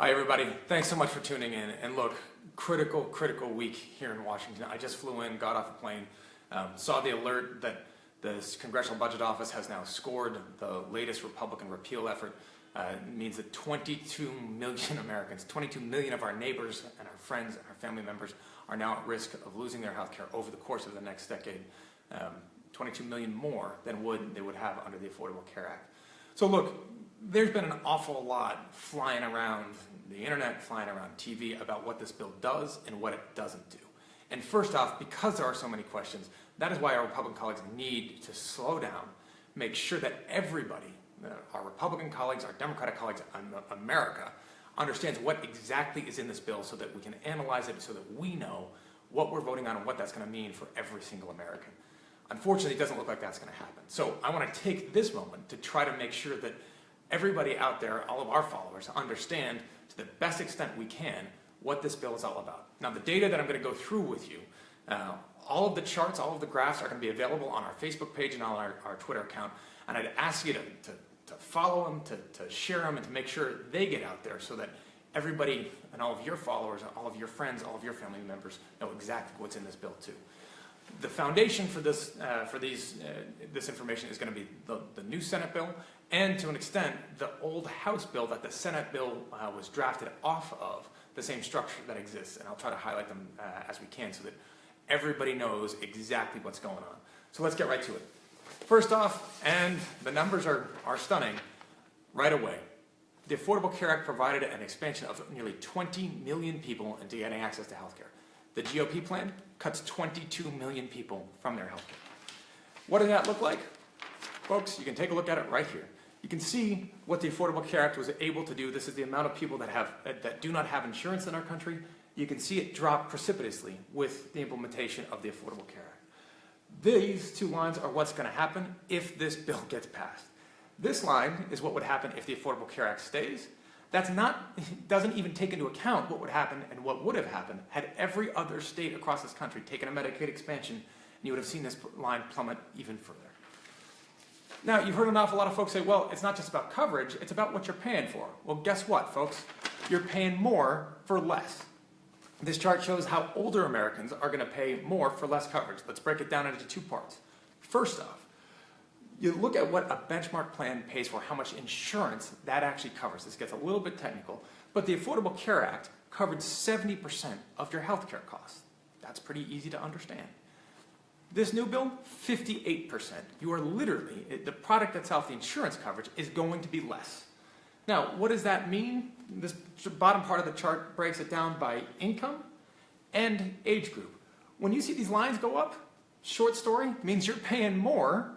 Hi everybody, thanks so much for tuning in. And look, critical week here in Washington. I just flew in, got off a plane, saw the alert that the Congressional Budget Office has now scored the latest Republican repeal effort. It means that 22 million Americans, 22 million of our neighbors and our friends and our family members are now at risk of losing their health care over the course of the next decade. 22 million more than they would have under the Affordable Care Act. So look, there's been an awful lot flying around the internet, flying around TV about what this bill does and what it doesn't do. And first off, because there are so many questions, that is why our Republican colleagues need to slow down, make sure that everybody, our Republican colleagues, our Democratic colleagues, America, understands what exactly is in this bill so that we can analyze it, so that we know what we're voting on and what that's going to mean for every single American. Unfortunately, it doesn't look like that's going to happen. So I want to take this moment to try to make sure that everybody out there, all of our followers, understand to the best extent we can what this bill is all about. Now, the data that I'm going to go through with you, all of the charts, all of the graphs are going to be available on our Facebook page and on our Twitter account. And I'd ask you to follow them, to share them, and to make sure they get out there so that everybody and all of your followers, all of your friends, all of your family members know exactly what's in this bill too. The foundation for this information is going to be the new Senate bill, and to an extent, the old House bill that the Senate bill was drafted off of, the same structure that exists. And I'll try to highlight them as we can so that everybody knows exactly what's going on. So let's get right to it. First off, and the numbers are stunning, right away. The Affordable Care Act provided an expansion of nearly 20 million people into getting access to health care. The GOP plan cuts 22 million people from their health care. What does that look like? Folks, you can take a look at it right here. You can see what the Affordable Care Act was able to do. This is the amount of people that do not have insurance in our country. You can see it drop precipitously with the implementation of the Affordable Care Act. These two lines are what's going to happen if this bill gets passed. This line is what would happen if the Affordable Care Act stays. Doesn't even take into account what would happen and what would have happened had every other state across this country taken a Medicaid expansion, and you would have seen this line plummet even further. Now, you've heard an awful lot of folks say, well, it's not just about coverage, it's about what you're paying for. Well, guess what, folks? You're paying more for less. This chart shows how older Americans are going to pay more for less coverage. Let's break it down into two parts. First off, you look at what a benchmark plan pays for, how much insurance that actually covers. This gets a little bit technical, but the Affordable Care Act covered 70% of your health care costs. That's pretty easy to understand. This new bill, 58%. You are literally, the product itself, the insurance coverage, is going to be less. Now, what does that mean? This bottom part of the chart breaks it down by income and age group. When you see these lines go up, short story, means you're paying more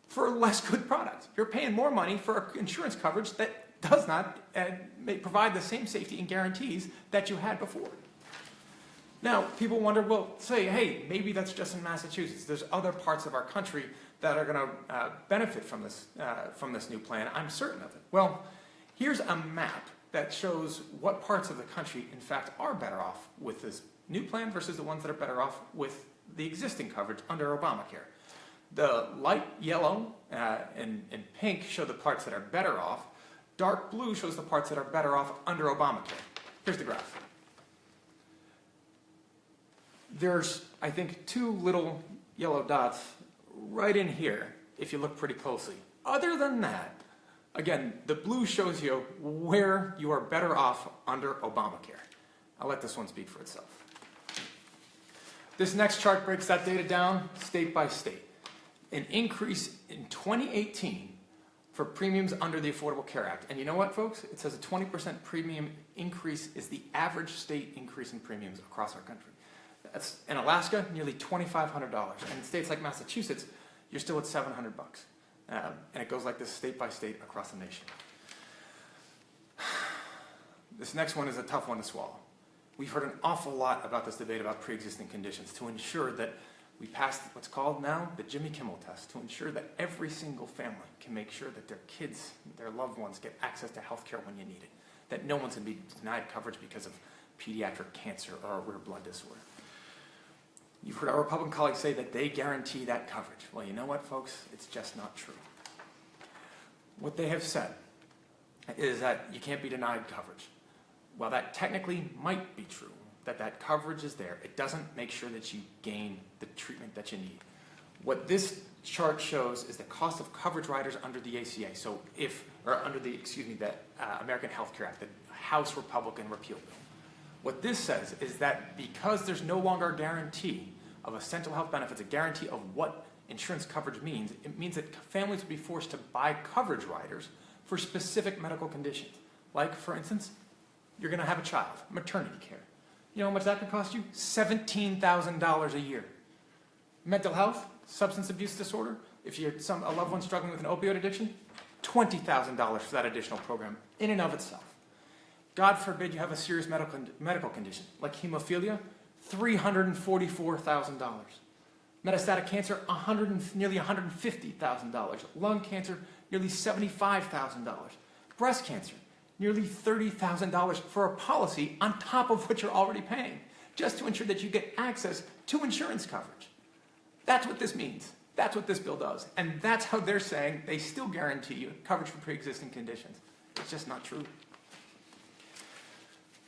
for less good product. You're paying more money for insurance coverage that does not provide the same safety and guarantees that you had before. Now, people wonder, well, say, hey, maybe that's just in Massachusetts. There's other parts of our country that are going to benefit from this new plan. I'm certain of it. Well, here's a map that shows what parts of the country, in fact, are better off with this new plan versus the ones that are better off with the existing coverage under Obamacare. The light yellow and pink show the parts that are better off. Dark blue shows the parts that are better off under Obamacare. Here's the graph. There's, I think, two little yellow dots right in here, if you look pretty closely. Other than that, again, the blue shows you where you are better off under Obamacare. I'll let this one speak for itself. This next chart breaks that data down state by state. An increase in 2018 for premiums under the Affordable Care Act. And you know what, folks? It says a 20% premium increase is the average state increase in premiums across our country. That's in Alaska, nearly $2,500. And in states like Massachusetts, you're still at $700. And it goes like this state by state across the nation. This next one is a tough one to swallow. We've heard an awful lot about this debate about pre-existing conditions to ensure that we passed what's called now the Jimmy Kimmel test, to ensure that every single family can make sure that their kids, their loved ones, get access to health care when you need it. That no one's going to be denied coverage because of pediatric cancer or a rare blood disorder. You've heard our Republican colleagues say that they guarantee that coverage. Well, you know what, folks? It's just not true. What they have said is that you can't be denied coverage. while that technically might be true, that coverage is there, it doesn't make sure that you gain the treatment that you need. What this chart shows is the cost of coverage riders under the ACA, under the American Health Care Act, the House Republican repeal bill. What this says is that because there's no longer a guarantee of essential health benefits, a guarantee of what insurance coverage means, it means that families would be forced to buy coverage riders for specific medical conditions. Like, for instance, you're going to have a child, maternity care. You know how much that could cost you? $17,000 a year. Mental health, substance abuse disorder, if you're a loved one struggling with an opioid addiction, $20,000 for that additional program in and of itself. God forbid you have a serious medical condition like hemophilia, $344,000. Metastatic cancer, nearly $150,000. Lung cancer, nearly $75,000. Breast cancer, nearly $30,000 for a policy on top of what you're already paying, just to ensure that you get access to insurance coverage. That's what this means. That's what this bill does. And that's how they're saying they still guarantee you coverage for pre-existing conditions. It's just not true.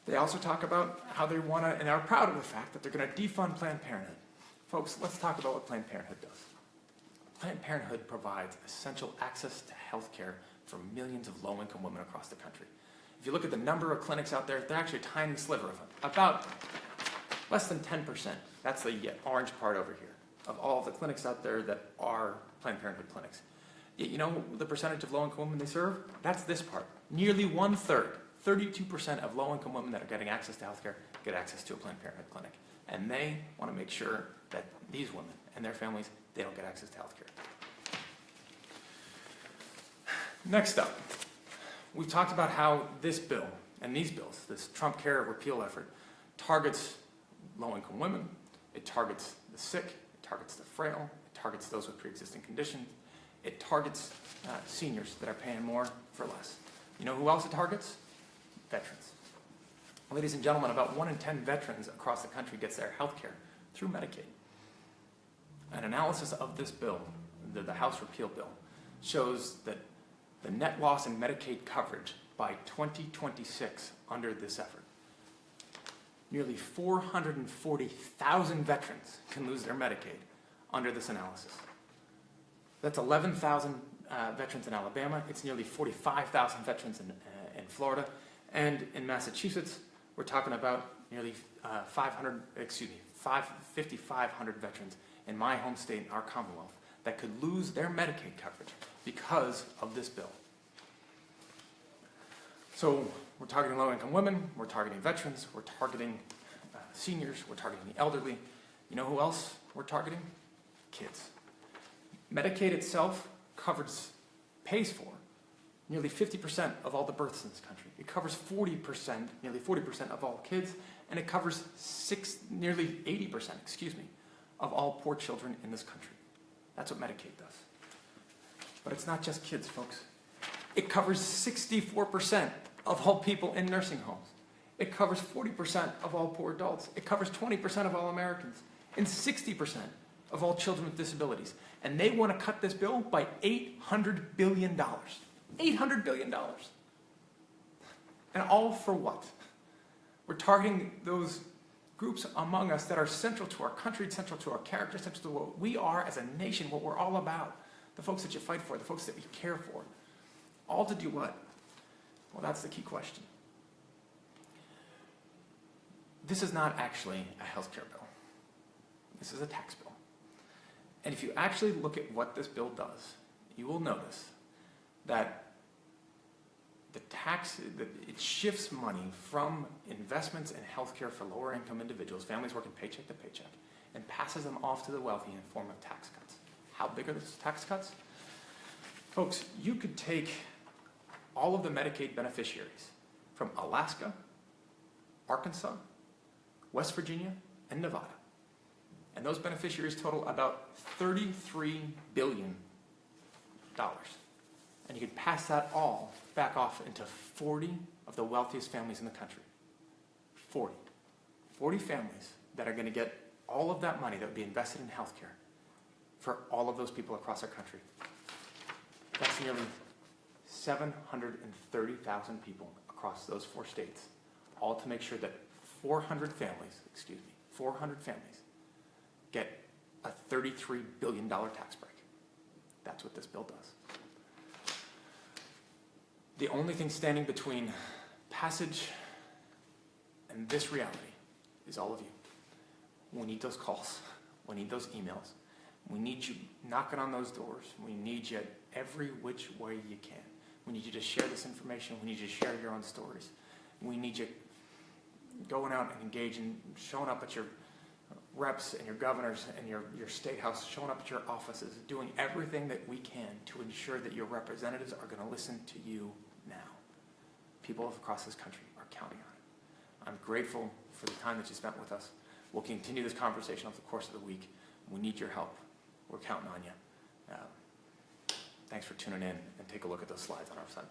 They also talk about how they want to, and are proud of the fact that they're going to defund Planned Parenthood. Folks, let's talk about what Planned Parenthood does. Planned Parenthood provides essential access to health care for millions of low-income women across the country. If you look at the number of clinics out there, they're actually a tiny sliver of them, about less than 10%. That's the orange part over here, of all of the clinics out there that are Planned Parenthood clinics. You know the percentage of low-income women they serve? That's this part. Nearly 1/3, 32% of low-income women that are getting access to healthcare get access to a Planned Parenthood clinic. And they want to make sure that these women and their families, they don't get access to healthcare. Next up, we've talked about how this bill and these bills, this Trumpcare repeal effort, targets low-income women, it targets the sick, it targets the frail, it targets those with pre-existing conditions, it targets seniors that are paying more for less. You know who else it targets? Veterans. Ladies and gentlemen, about 1 in 10 veterans across the country gets their health care through Medicaid. An analysis of this bill, the House repeal bill, shows that the net loss in Medicaid coverage by 2026 under this effort, nearly 440,000 veterans can lose their Medicaid under this analysis. That's 11,000 veterans in Alabama. It's nearly 45,000 veterans in Florida. And in Massachusetts, we're talking about nearly 5,500 veterans in my home state, our Commonwealth, that could lose their Medicaid coverage because of this bill. So we're targeting low-income women, we're targeting veterans, we're targeting seniors, we're targeting the elderly. You know who else we're targeting? Kids. Medicaid itself pays for nearly 50% of all the births in this country. It covers nearly 40% of all kids, and it covers nearly 80%, of all poor children in this country. That's what Medicaid does. But it's not just kids, folks. It covers 64% of all people in nursing homes. It covers 40% of all poor adults. It covers 20% of all Americans, and 60% of all children with disabilities. And they want to cut this bill by $800 billion. $800 billion. And all for what? We're targeting those groups among us that are central to our country, central to our character, central to what we are as a nation, what we're all about. The folks that you fight for, the folks that we care for. All to do what? Well, that's the key question. This is not actually a health care bill. This is a tax bill. And if you actually look at what this bill does, you will notice that it shifts money from investments in healthcare for lower income individuals, families working paycheck to paycheck, and passes them off to the wealthy in the form of tax cuts. How big are those tax cuts? Folks, you could take all of the Medicaid beneficiaries from Alaska, Arkansas, West Virginia, and Nevada. And those beneficiaries total about $33 billion. And you could pass that all back off into 40 of the wealthiest families in the country. 40. 40 families that are going to get all of that money that would be invested in healthcare for all of those people across our country. That's nearly 730,000 people across those 4 states all to make sure that 400 families get a $33 billion tax break. That's what this bill does. The only thing standing between passage and this reality is all of you. We need those calls. We need those emails. We need you knocking on those doors. We need you every which way you can. We need you to share this information. We need you to share your own stories. We need you going out and engaging, showing up at your reps and your governors and your state house, showing up at your offices, doing everything that we can to ensure that your representatives are going to listen to you now. People across this country are counting on it. I'm grateful for the time that you spent with us. We'll continue this conversation over the course of the week. We need your help. We're counting on you. Thanks for tuning in, and take a look at those slides on our website.